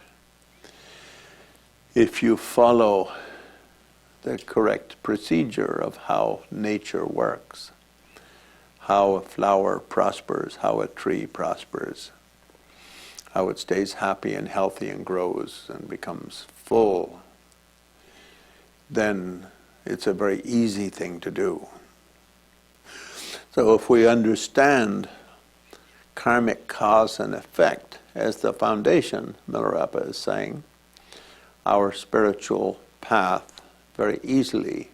If you follow the correct procedure of how nature works, how a flower prospers, how a tree prospers, how it stays happy and healthy and grows and becomes full, then it's a very easy thing to do. So if we understand karmic cause and effect as the foundation, Milarepa is saying, our spiritual path very easily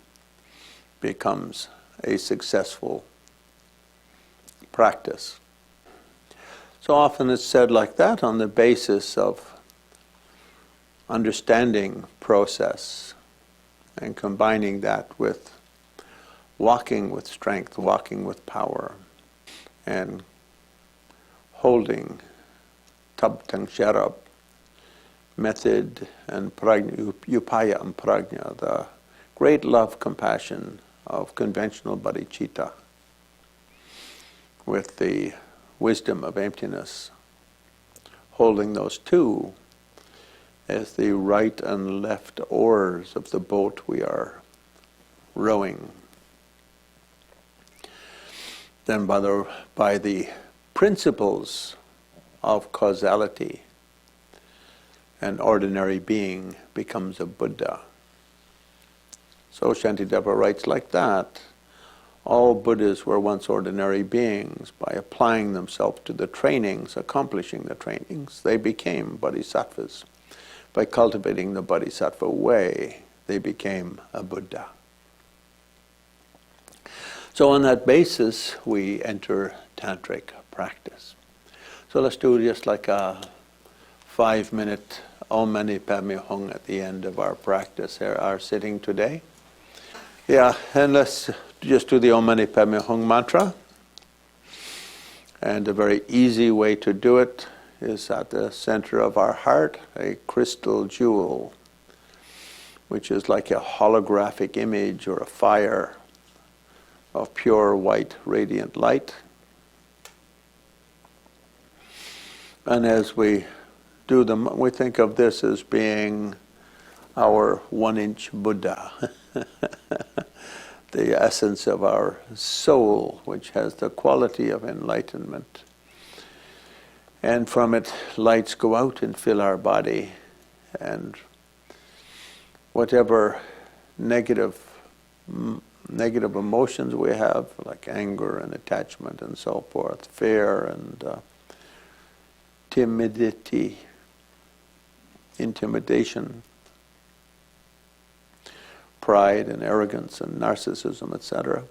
becomes a successful practice. So often it's said like that on the basis of understanding process and combining that with walking with strength, walking with power, and holding tabtang sharab, method and prajna, upaya and prajna, the great love compassion of conventional bodhicitta, with the wisdom of emptiness, holding those two as the right and left oars of the boat we are rowing. Then by the principles of causality, an ordinary being becomes a Buddha. So Shantideva writes like that, all Buddhas were once ordinary beings. By applying themselves to the trainings, accomplishing the trainings, they became bodhisattvas. By cultivating the bodhisattva way, they became a Buddha. So on that basis, we enter tantric practice. So let's do just like a 5-minute Om Mani Padme Hum at the end of our practice, our sitting today. Yeah, and let's just do the Om Mani Padme Hum mantra. And a very easy way to do it is at the center of our heart, a crystal jewel, which is like a holographic image or a fire of pure white radiant light. And as we do them, we think of this as being our 1-inch Buddha, the essence of our soul, which has the quality of enlightenment. And from it, lights go out and fill our body, and whatever negative emotions we have, like anger and attachment and so forth, fear and timidity, intimidation, pride and arrogance and narcissism, etc.,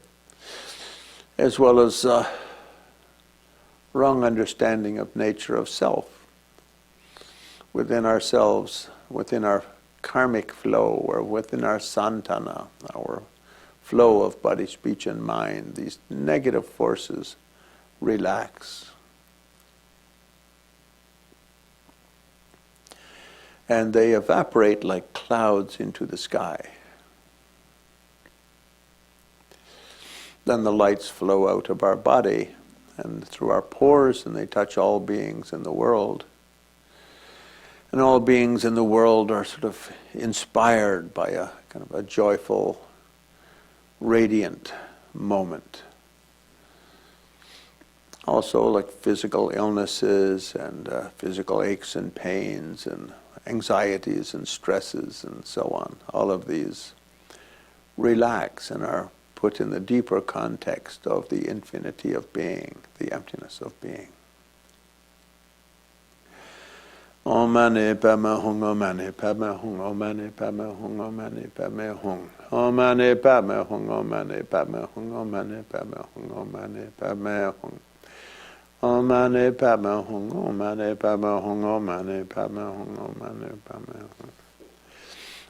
as well as wrong understanding of nature of self within ourselves, within our karmic flow, or within our santana, our flow of body, speech, and mind. These negative forces relax. And they evaporate like clouds into the sky. Then the lights flow out of our body and through our pores, and they touch all beings in the world. And all beings in the world are sort of inspired by a kind of a joyful, radiant moment. Also, like physical illnesses and physical aches and pains and anxieties and stresses and so on, all of these relax and are put in the deeper context of the infinity of being, the emptiness of being. Om Mani Padme Hung, Om Mani Padme Hung, Om Mani Padme Hung, Om Mani Padme Hung, Om Mani Padme Hung, Om Mani Padme Hung, Om Mani Padme Hung, Om Mani Padme Hung, Om Mani Padme Hung, Om Mani Padme Hung, Om Mani Padme Hung, Om Mani Padme Hung.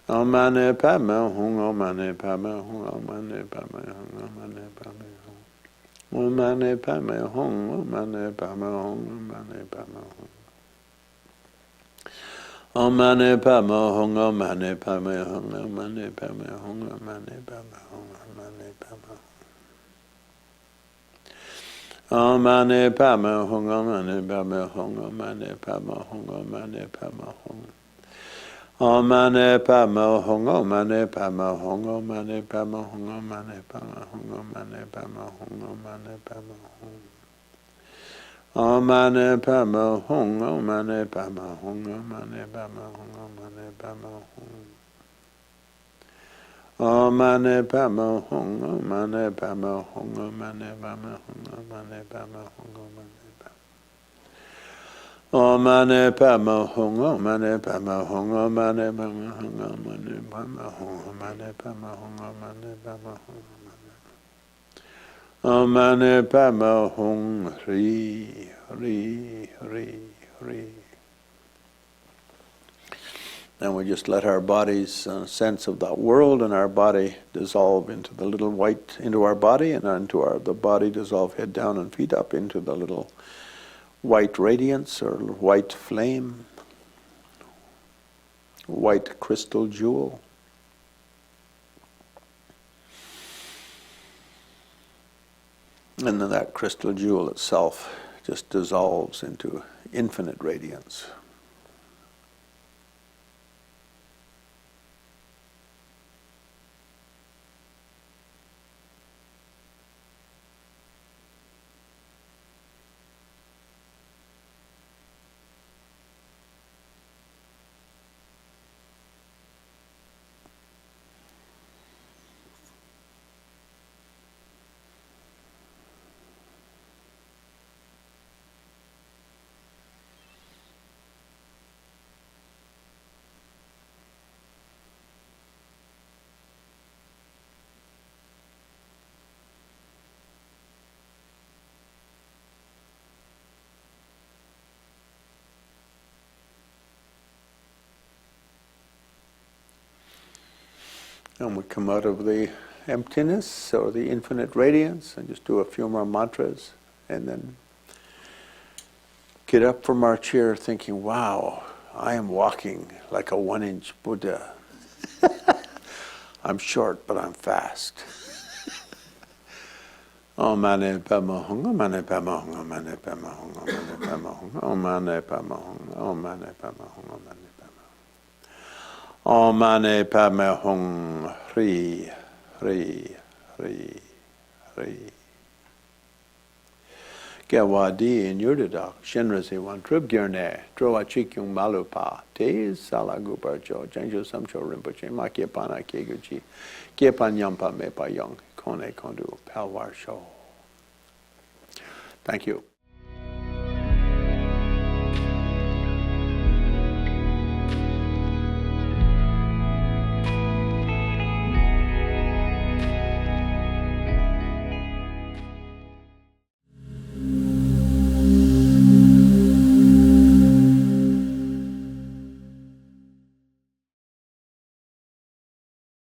Om Mani Padme Hung, Om Mani Padme Hung, Om Mani Padme Hung, Om Mani Padme Hung. Om Mani Padme Hung, Om Mani Padme Hung, Om Mani Padme Hung. Om Mani Padme Hung, Om Mani Padme Hung, Om Mani Padme Hung, Om Mani Padme Hung, Om Mani Padme Hung. Om Mani Padme Hung, Om Mani Padme Hung, Om Mani Padme Hung, Om Mani Padme Hung. Om Mani Padme Hung, Om Mani Padme Hung, Om Mani Padme Hung, Om Mani Padme Hung, Om Mani Padme Hung, Om Mani Padme Hung. Om Mani Padme Hung, Om Mani Padme Hung, Om Mani Padme Hung, Om Mani Padme Hung. Om Mani Padme Hung, Om Mani Padme Hung, Om Mani Padme Hung, Om Mani Padme Hung, Om Mani Padme. Om Mani Padme Hung, Om Mani Padme Hung, Om Mani Padme Hung, Om Mani Padme Hung, Om Mani Padme Hung, Om Mani Padme Hung. Om Mani Padme Hung, Hri, Hri, Hri, Hri. Then we just let our body's sense of that world and our body dissolve into the little white, into our body, and into the body dissolve head down and feet up into the little white radiance or white flame, white crystal jewel. And then that crystal jewel itself just dissolves into infinite radiance. And we come out of the emptiness or the infinite radiance and just do a few more mantras and then get up from our chair thinking, wow, I am walking like a 1-inch Buddha. I'm short, but I'm fast. Om Mani Padme Hung, Om Mani Padme Hung, Om Mani Padme Hung, Om Mani Padme Hung, Om Mani Padme Hung, Om Mani Padme Hung, Om Mani Padme Hung. Om Mani Padme Hum. Hri, Hri, Hri, Hri. Gewadi in Yurdadak, Shenrazi Wan Trib Girne, Droa Chikyung Malupa, Te Salagu Barjo, Janjo Samcho Rinpoche, Makia Pana Keguchi, Kiepan Yampa Mepa Young, Kone Kondu, Palwar Show. Thank you.